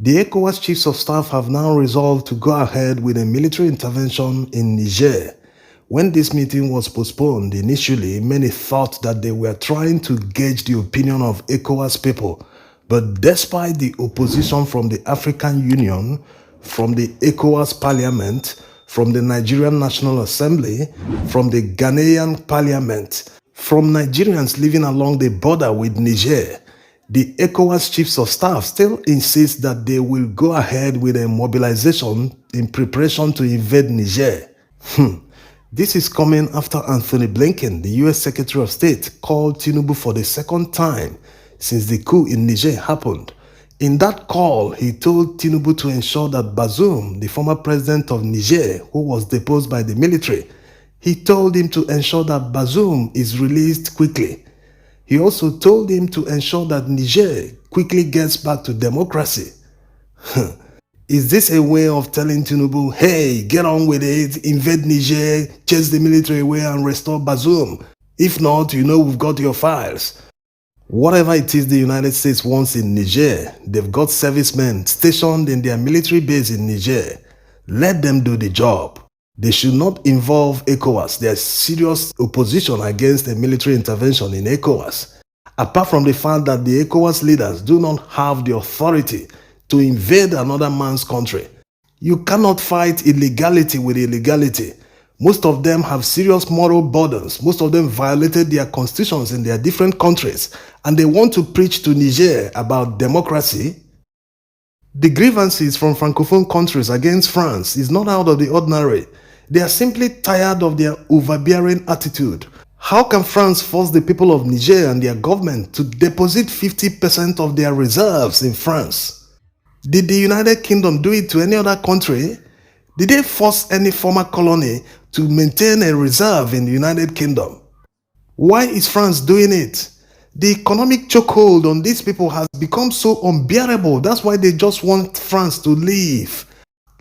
The ECOWAS chiefs of staff have now resolved to go ahead with a military intervention in Niger. When this meeting was postponed, initially many thought that they were trying to gauge the opinion of ECOWAS people. But despite the opposition from the African Union, from the ECOWAS Parliament, from the Nigerian National Assembly, from the Ghanaian Parliament, from Nigerians living along the border with Niger, the ECOWAS chiefs of staff still insist that they will go ahead with a mobilization in preparation to invade Niger. This is coming after Anthony Blinken, the U.S. Secretary of State, called Tinubu for the second time since the coup in Niger happened. In that call, he told Tinubu to ensure that Bazoum, the former president of Niger, who was deposed by the military, he told him to ensure that Bazoum is released quickly. He also told him to ensure that Niger quickly gets back to democracy. Is this a way of telling Tinubu, hey, get on with it, invade Niger, chase the military away and restore Bazoum? If not, you know we've got your files. Whatever it is the United States wants in Niger, they've got servicemen stationed in their military base in Niger. Let them do the job. They should not involve ECOWAS. There's serious opposition against a military intervention in ECOWAS. Apart from the fact that the ECOWAS leaders do not have the authority to invade another man's country. You cannot fight illegality with illegality. Most of them have serious moral burdens. Most of them violated their constitutions in their different countries, and they want to preach to Niger about democracy. The grievances from Francophone countries against France is not out of the ordinary. They are simply tired of their overbearing attitude. How can France force the people of Niger and their government to deposit 50% of their reserves in France? Did the United Kingdom do it to any other country? Did they force any former colony to maintain a reserve in the United Kingdom? Why is France doing it? The economic chokehold on these people has become so unbearable. That's why they just want France to leave.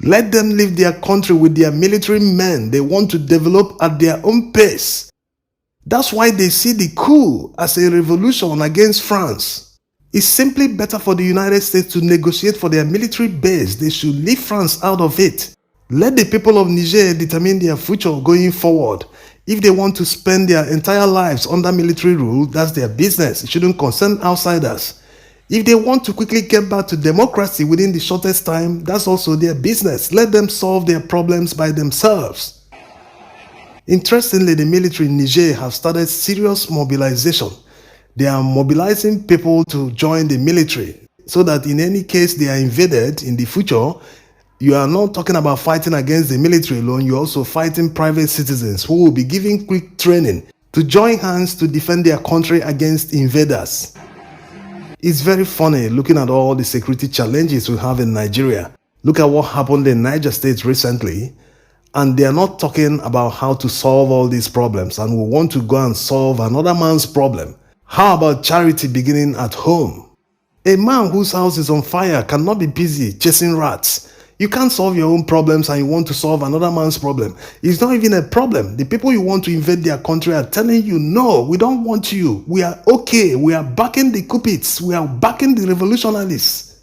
Let them leave their country with their military men. They want to develop at their own pace. That's why they see the coup as a revolution against France. It's simply better for the United States to negotiate for their military base. They should leave France out of it. Let the people of Niger determine their future going forward. If they want to spend their entire lives under military rule, that's their business. It shouldn't concern outsiders. If they want to quickly get back to democracy within the shortest time, that's also their business. Let them solve their problems by themselves. Interestingly, the military in Niger have started serious mobilization. They are mobilizing people to join the military so that in any case they are invaded in the future, you are not talking about fighting against the military alone, you're also fighting private citizens who will be given quick training to join hands to defend their country against invaders. It's very funny looking at all the security challenges we have in Nigeria. Look at what happened in Niger State recently, and they are not talking about how to solve all these problems, and we want to go and solve another man's problem. How about charity beginning at home? A man whose house is on fire cannot be busy chasing rats. You can't solve your own problems and you want to solve another man's problem. It's not even a problem. The people you want to invade their country are telling you, no, we don't want you. We are okay. We are backing the coupists. We are backing the revolutionaries.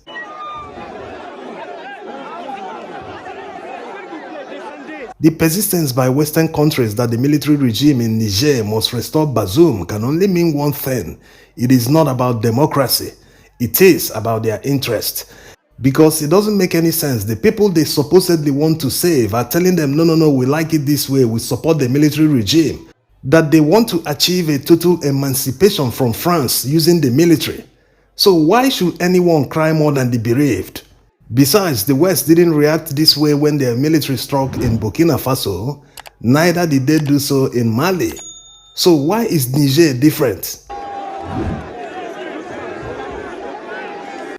The persistence by Western countries that the military regime in Niger must restore Bazoum can only mean one thing. It is not about democracy. It is about their interest. Because it doesn't make any sense. The people they supposedly want to save are telling them, no, we like it this way, we support the military regime. That they want to achieve a total emancipation from France using the military. So why should anyone cry more than the bereaved? Besides, the West didn't react this way when their military struck in Burkina Faso, neither did they do so in Mali. So why is Niger different?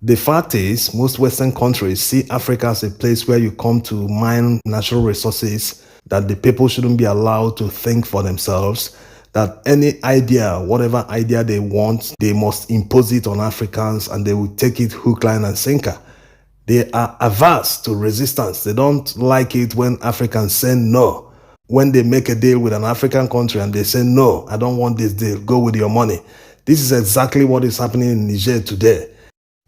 The fact is, most Western countries see Africa as a place where you come to mine natural resources, that the people shouldn't be allowed to think for themselves, that any idea, whatever idea they want, they must impose it on Africans and they will take it hook, line and sinker. They are averse to resistance. They don't like it when Africans say no. When they make a deal with an African country and they say, no, I don't want this deal, go with your money. This is exactly what is happening in Niger today.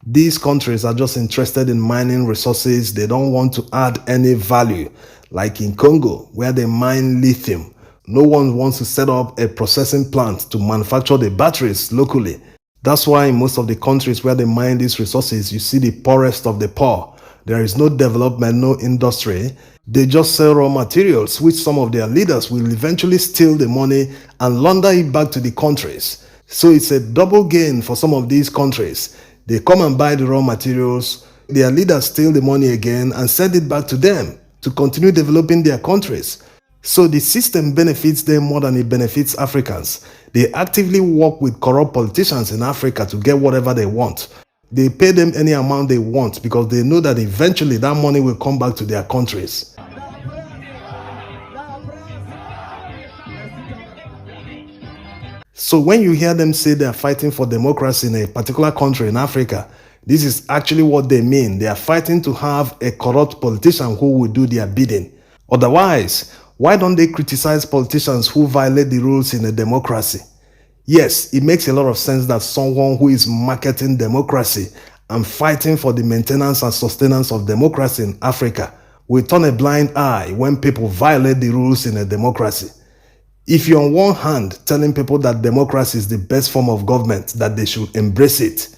These countries are just interested in mining resources. They don't want to add any value. Like in Congo, where they mine lithium, no one wants to set up a processing plant to manufacture the batteries locally. That's why in most of the countries where they mine these resources, you see the poorest of the poor. There is no development, no industry. They just sell raw materials, which some of their leaders will eventually steal the money and launder it back to the countries. So it's a double gain for some of these countries. They come and buy the raw materials, their leaders steal the money again and send it back to them to continue developing their countries. So the system benefits them more than it benefits Africans. They actively work with corrupt politicians in Africa to get whatever they want. They pay them any amount they want because they know that eventually that money will come back to their countries. So when you hear them say they are fighting for democracy in a particular country in Africa, this is actually what they mean. They are fighting to have a corrupt politician who will do their bidding. Otherwise, why don't they criticize politicians who violate the rules in a democracy? Yes, it makes a lot of sense that someone who is marketing democracy and fighting for the maintenance and sustenance of democracy in Africa will turn a blind eye when people violate the rules in a democracy. If you're on one hand telling people that democracy is the best form of government, that they should embrace it,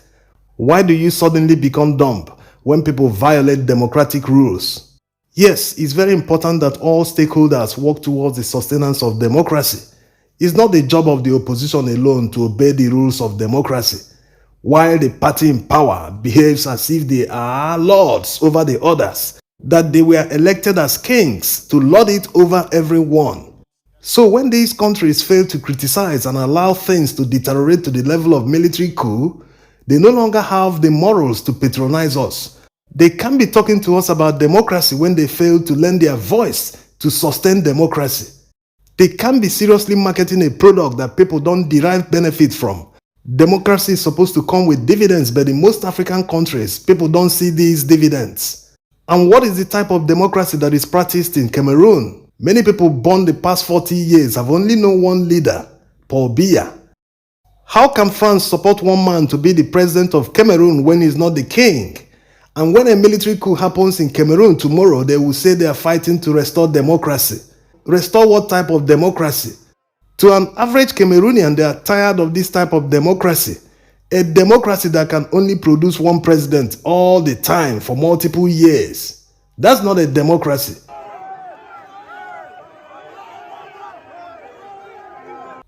why do you suddenly become dumb when people violate democratic rules? Yes, it's very important that all stakeholders work towards the sustenance of democracy. It's not the job of the opposition alone to obey the rules of democracy, while the party in power behaves as if they are lords over the others, that they were elected as kings to lord it over everyone. So when these countries fail to criticize and allow things to deteriorate to the level of military coup, they no longer have the morals to patronize us. They can't be talking to us about democracy when they fail to lend their voice to sustain democracy. They can't be seriously marketing a product that people don't derive benefit from. Democracy is supposed to come with dividends, but in most African countries, people don't see these dividends. And what is the type of democracy that is practiced in Cameroon? Many people born the past 40 years have only known one leader, Paul Biya. How can France support one man to be the president of Cameroon when he's not the king? And when a military coup happens in Cameroon tomorrow, they will say they are fighting to restore democracy. Restore what type of democracy? To an average Cameroonian, they are tired of this type of democracy. A democracy that can only produce one president all the time for multiple years. That's not a democracy.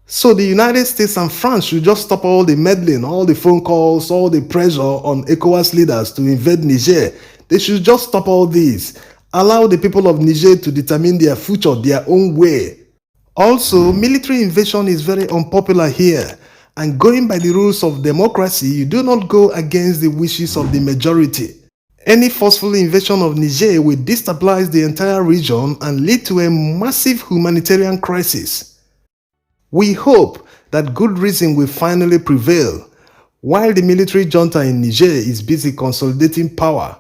So the United States and France should just stop all the meddling, all the phone calls, all the pressure on Ecowas leaders to invade Niger. They should just stop all this. Allow the people of Niger to determine their future their own way. Also, military invasion is very unpopular here. And going by the rules of democracy, you do not go against the wishes of the majority. Any forceful invasion of Niger will destabilize the entire region and lead to a massive humanitarian crisis. We hope that good reason will finally prevail. While the military junta in Niger is busy consolidating power,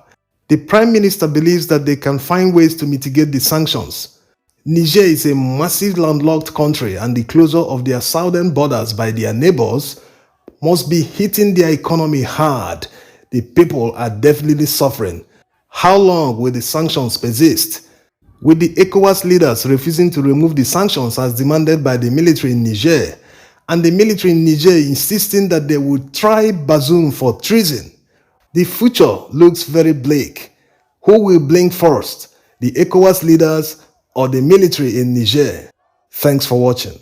the Prime Minister believes that they can find ways to mitigate the sanctions. Niger is a massive landlocked country and the closure of their southern borders by their neighbors must be hitting their economy hard. The people are definitely suffering. How long will the sanctions persist? With the Ecowas leaders refusing to remove the sanctions as demanded by the military in Niger, and the military in Niger insisting that they would try Bazoum for treason, the future looks very bleak. Who will blink first, the Ecowas leaders or the military in Niger? Thanks for watching.